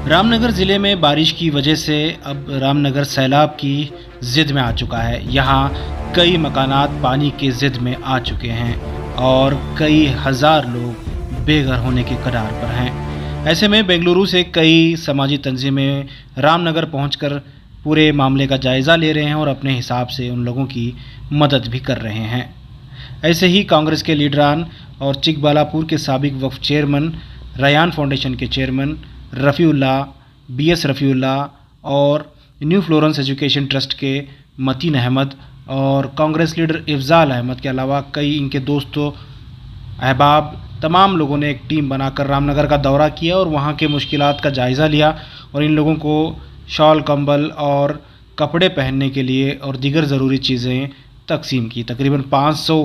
रामनगर ज़िले में बारिश की वजह से अब रामनगर सैलाब की ज़िद में आ चुका है। यहाँ कई मकानात पानी की ज़िद में आ चुके हैं और कई हज़ार लोग बेघर होने के कगार पर हैं। ऐसे में बेंगलुरु से कई समाजी तंजीमें रामनगर पहुंचकर पूरे मामले का जायज़ा ले रहे हैं और अपने हिसाब से उन लोगों की मदद भी कर रहे हैं। ऐसे ही कांग्रेस के लीडरान और चिकबालापुर के साबिक वक्फ चेयरमैन, रयान फाउंडेशन के चेयरमैन रफ़ीउल्लाह, बीएस रफ़ीउल्लाह और न्यू फ्लोरेंस एजुकेशन ट्रस्ट के मतीन अहमद और कांग्रेस लीडर इफ़ज़ाल अहमद के अलावा कई इनके दोस्तों, अहबाब, तमाम लोगों ने एक टीम बनाकर रामनगर का दौरा किया और वहाँ के मुश्किलात का जायज़ा लिया और इन लोगों को शॉल, कंबल और कपड़े पहनने के लिए और दीगर ज़रूरी चीज़ें तकसीम की। तकरीबन 500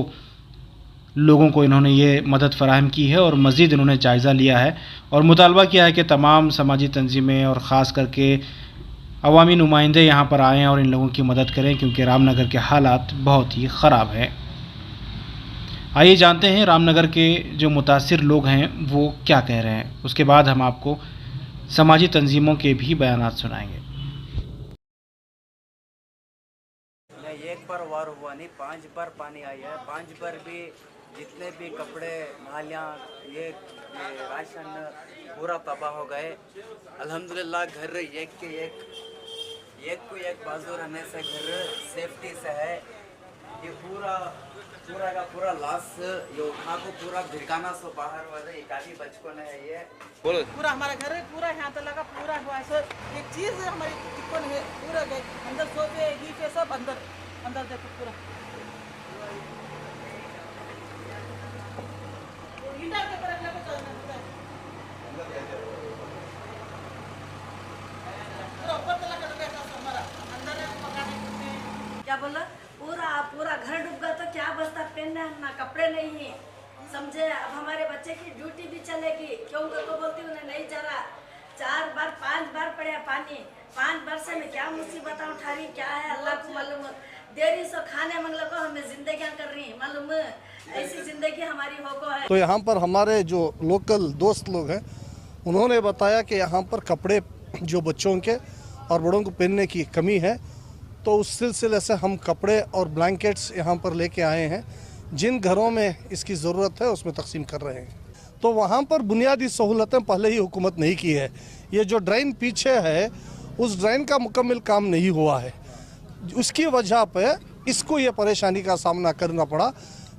लोगों को इन्होंने ये मदद फ़राहम की है और मज़ीद इन्होंने जायज़ा लिया है और मुतालबा किया है कि तमाम समाजी तंजीमें और ख़ास करके अवामी नुमाइंदे यहाँ पर आएँ और इन लोगों की मदद करें, क्योंकि रामनगर के हालात बहुत ही ख़राब हैं। आइए जानते हैं रामनगर के जो मुतासिर लोग हैं वो क्या कह रहे हैं, उसके बाद हम आपको समाजी तंजीमों के भी बयानात सुनाएंगे। एक बार वार हुआ नहीं, 5 बार पानी आई है। 5 बार भी जितने भी कपड़े, नालियाँ, ये राशन पूरा तबाह हो गए। अल्हम्दुलिल्लाह घर एक को एक बाजू रहने से घर सेफ्टी से है। ये पूरा का पूरा लाश ये उठा को पूरा भिड़काना सो बाहर वाले एक आदमी बचपन है। ये पूरा हमारा घर है, पूरा यहाँ तक लगा, पूरा हुआ है। एक चीज़ हमारी चिकन है, पूरा गए अंदर, सोफे गीफे सब अंदर देखो पूरा हीटर के पर अगला को चलना पूरा ऊपर तला कर बैठा हमारा अंदर है मकान में। क्या बोला, पूरा घर डूब गया तो क्या बस्ता पहनना, ना कपड़े नहीं है, समझे। अब हमारे बच्चे की ड्यूटी भी चलेगी, क्यों तो बोलती उन्हें नहीं जा रहा। 4 बार 5 बार पड़े पानी, 5 वर्ष में क्या मुसीबत उठा रही, क्या है अल्लाह को मालूम। देरी से खाने मंगलों को हमें जिंदगी कर रही मालूम, ऐसी जिंदगी हमारी हो को है। तो यहाँ पर हमारे जो लोकल दोस्त लोग हैं उन्होंने बताया कि यहाँ पर कपड़े जो बच्चों के और बड़ों को पहनने की कमी है, तो उस सिलसिले से हम कपड़े और ब्लैंकेट्स यहाँ पर लेके आए हैं। जिन घरों में इसकी ज़रूरत है उसमें तकसीम कर रहे हैं। तो वहाँ पर बुनियादी सहूलतें पहले ही हुकूमत नहीं की है। ये जो ड्रेन पीछे है उस ड्रेन का मुकम्मल काम नहीं हुआ है, उसकी वजह पे इसको ये परेशानी का सामना करना पड़ा।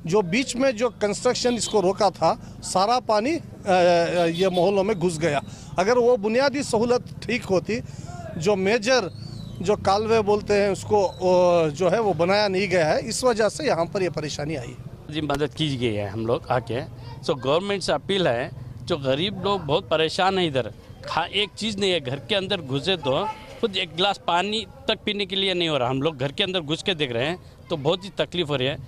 जो बीच में जो कंस्ट्रक्शन इसको रोका था, सारा पानी ये मोहल्लों में घुस गया। अगर वो बुनियादी सहूलत ठीक होती, जो मेजर जो कालवे बोलते हैं उसको जो है वो बनाया नहीं गया है, इस वजह से यहाँ पर ये परेशानी आई है। जी मदद की गई है हम लोग आके। सो गवर्नमेंट से अपील है, जो गरीब लोग बहुत परेशान है इधर, एक चीज़ नहीं है, घर के अंदर घुसे तो खुद एक गिलास पानी तक पीने के लिए नहीं हो रहा। हम लोग घर के अंदर घुस के देख रहे हैं तो बहुत ही तकलीफ हो रही है।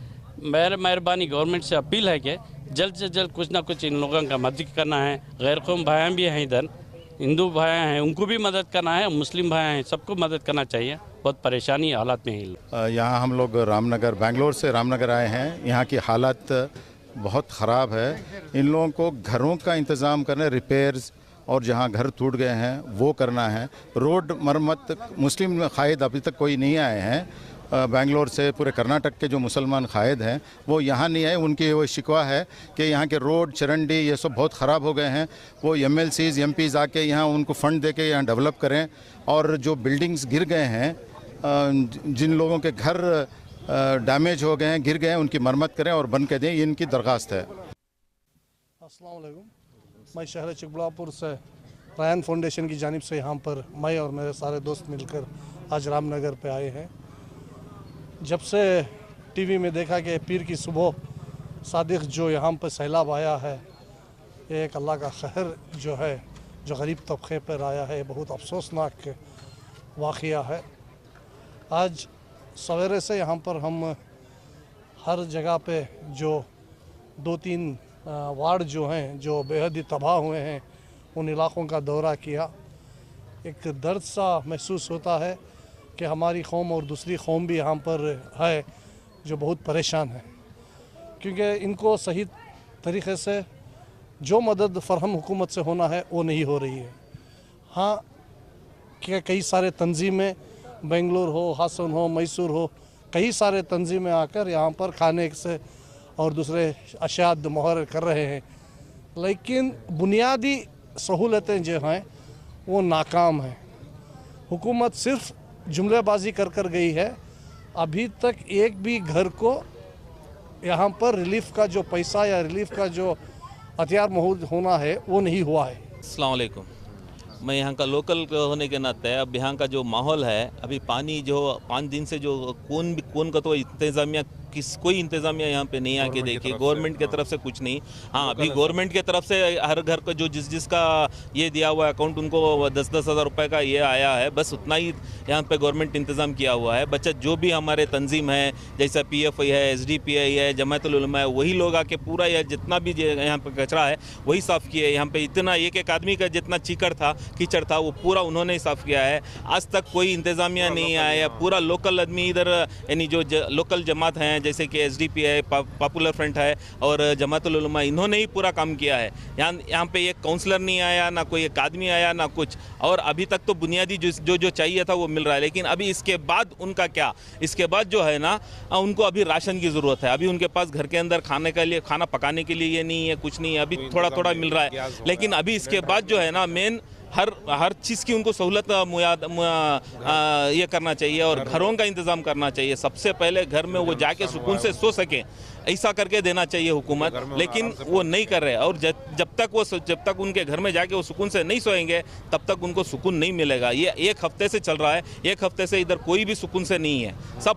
मेहरबानी गवर्नमेंट से अपील है कि जल्द से जल्द कुछ ना कुछ इन लोगों का मदद करना है। गैर कौम भाई भी हैं इधर, हिंदू भाई हैं, उनको भी मदद करना है, मुस्लिम भाई हैं, सबको मदद करना चाहिए। बहुत परेशानी हालात में है। यहाँ हम लोग रामनगर, बेंगलोर से रामनगर आए हैं। यहाँ की हालत बहुत ख़राब है। इन लोगों को घरों का इंतज़ाम करना, रिपेयर्स और जहाँ घर टूट गए हैं वो करना है। रोड मरम्मत मुस्लिम कायद अभी तक कोई नहीं आए हैं। बेंगलोर से पूरे कर्नाटक के जो मुसलमान कायद हैं वो यहाँ नहीं आए। उनकी वो शिकवा है कि यहाँ के रोड, चरंडी ये सब बहुत ख़राब हो गए हैं। वो MLCs MPs आके यहाँ उनको फ़ंड दे के यहाँ डेवलप करें और जो बिल्डिंग्स गिर गए हैं, जिन लोगों के घर डैमेज हो गए हैं, गिर गए हैं, उनकी मरम्मत करें और बंद कर दें। ये इनकी दरख्वास्त है। अस्सलाम वालेकुम। मैं शहर चिकबलापुर से रयान फाउंडेशन की जानिब से यहाँ पर मैं और मेरे सारे दोस्त मिलकर आज रामनगर पे आए हैं। जब से टीवी में देखा कि पीर की सुबह सादिक जो यहाँ पर सैलाब आया है, एक अल्लाह का कहर जो है जो गरीब तबके पर आया है, बहुत अफसोसनाक वाक़या है। आज सवेरे से यहाँ पर हम हर जगह पे जो 2-3 वार्ड जो हैं जो बेहद ही तबाह हुए हैं उन इलाक़ों का दौरा किया। एक दर्द सा महसूस होता है कि हमारी कौम और दूसरी कौम भी यहाँ पर है जो बहुत परेशान है, क्योंकि इनको सही तरीक़े से जो मदद फ़रहम हुकूमत से होना है वो नहीं हो रही है। हाँ कई सारे तंजीमें, बेंगलोर हो, हासन हो, मैसूर हो, कई सारे तंजीमें आकर यहाँ पर खाने से और दूसरे अशाद मुहर कर रहे हैं, लेकिन बुनियादी सहूलतें जो हैं वो नाकाम हैं। हुकूमत सिर्फ जुमलेबाजी कर गई है। अभी तक एक भी घर को यहाँ पर रिलीफ का जो पैसा या रिलीफ का जो हथियार मौजूद होना है वो नहीं हुआ है। अस्सलाम वालेकुम। मैं यहाँ का लोकल होने के नाते अब यहाँ का जो माहौल है, अभी पानी जो 5 दिन से जो कौन का तो इंतज़ामिया कोई इंतज़ामिया यहाँ पे नहीं आके देखिए, गवर्नमेंट की तरफ से कुछ नहीं। हाँ, अभी गवर्नमेंट की तरफ से हर घर को जो जिसका ये दिया हुआ है अकाउंट, उनको 10-10 हज़ार रुपये का ये आया है, बस उतना ही यहाँ पे गवर्नमेंट इंतज़ाम किया हुआ है। बच्चा जो भी हमारे तंजीम है, जैसा PFI है, SDPI है, जमातुल उलमा है, वही लोग आके पूरा यह जितना भी यहाँ पे कचरा है वही साफ़ किया है। यहाँ पे इतना एक आदमी का जितना कीचड़ था वो पूरा उन्होंने ही साफ़ किया है। आज तक कोई इंतज़ामिया नहीं आया। पूरा लोकल आदमी इधर यानी जो लोकल जमात हैं जैसे कि SDPI, पॉपुलर फ्रंट है और जमातुल उलमा, इन्होंने ही पूरा काम किया है। यहाँ पे एक काउंसलर नहीं आया, ना कोई एक आदमी आया, ना कुछ। और अभी तक तो बुनियादी जो चाहिए था वो मिल रहा है, लेकिन अभी इसके बाद उनका क्या, इसके बाद जो है ना उनको अभी राशन की ज़रूरत है। अभी उनके पास घर के अंदर खाना पकाने के लिए ये नहीं है, कुछ नहीं है, अभी थोड़ा थोड़ा मिल रहा है। लेकिन अभी इसके बाद जो है ना मेन हर चीज़ की उनको सहूलत ये करना चाहिए और घरों का इंतज़ाम करना चाहिए। सबसे पहले घर में वो जाके सुकून से सो सकें, ऐसा करके देना चाहिए हुकूमत, लेकिन वो नहीं कर रहे। और जब तक उनके घर में जाके वो सुकून से नहीं सोएंगे तब तक उनको सुकून नहीं मिलेगा। ये 1 हफ्ते से चल रहा है, 1 हफ्ते से इधर कोई भी सुकून से नहीं है। सब